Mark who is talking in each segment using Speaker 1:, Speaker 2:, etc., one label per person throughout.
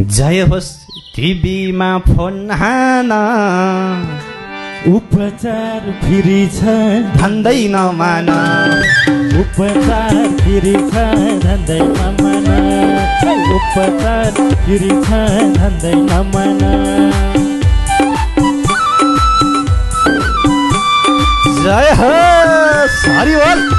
Speaker 1: जय होस् टिभीमा फोन हान
Speaker 2: उपचार फेरि छ
Speaker 1: धन्दै नमान
Speaker 2: उपचार फेरि छ धन्दै नमान उपचार फेरि छ धन्दै नमान
Speaker 1: जय होस् हरि बोल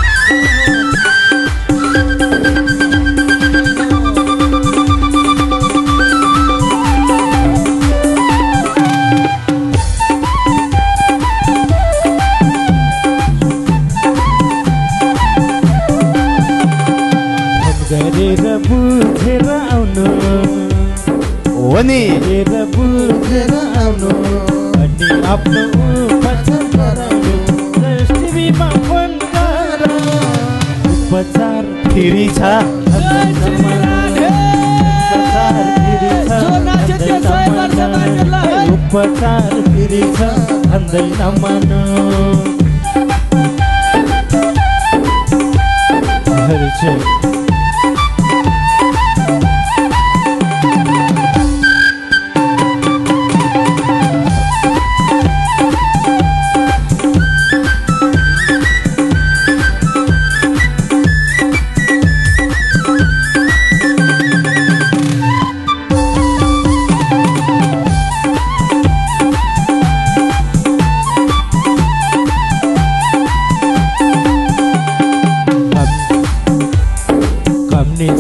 Speaker 2: गरेर बुझेर आउनु
Speaker 1: वनी
Speaker 2: गरेर बुझेर आउनु अनि आफ्नो उपचार गराउनु टिभीमा फोन गर उपचार
Speaker 1: फेरि छ
Speaker 2: उपचार फेरि छ भन्दै नमानु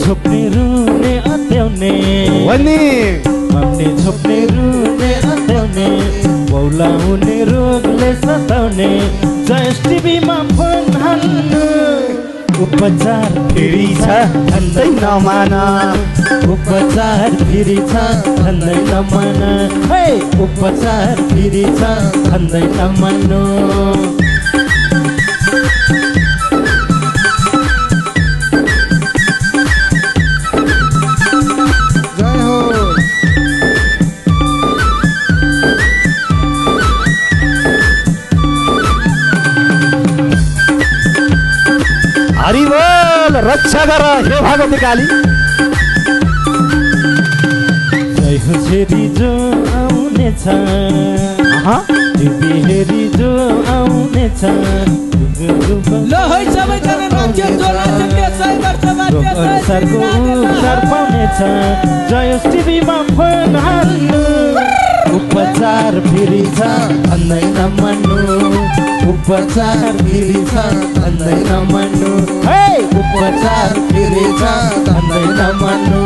Speaker 2: छोप्ने रुने अत्याउने
Speaker 1: वनी
Speaker 2: मम्ने छोप्ने रुने अत्याउने बौलाउने रोगले सताउने जयस टिभीमा फोन हान्नु उपचार
Speaker 1: फेरि छ धन्दै नमान
Speaker 2: उपचार फेरि छ धन्दै नमान हे उपचार फेरि छ धन्दै नमान्नु
Speaker 1: हरि बोल रक्षा गर हे भगवती काली
Speaker 2: जय हो छेरी जो आउने छ टिभी हेरी जो आउने छ
Speaker 3: ल है सबैजना नाच्यो जो नाच्यो त्यसै गर्छ बाध्य
Speaker 2: सरको उपचार पाउने छ जय होस् टिभीमा फोन हान्नु उपचार फेरि छ भन्दै नमान्नु उपचार फेरि छ भन्दै नमान्नु हे उपचार फेरि छ भन्दै नमान्नु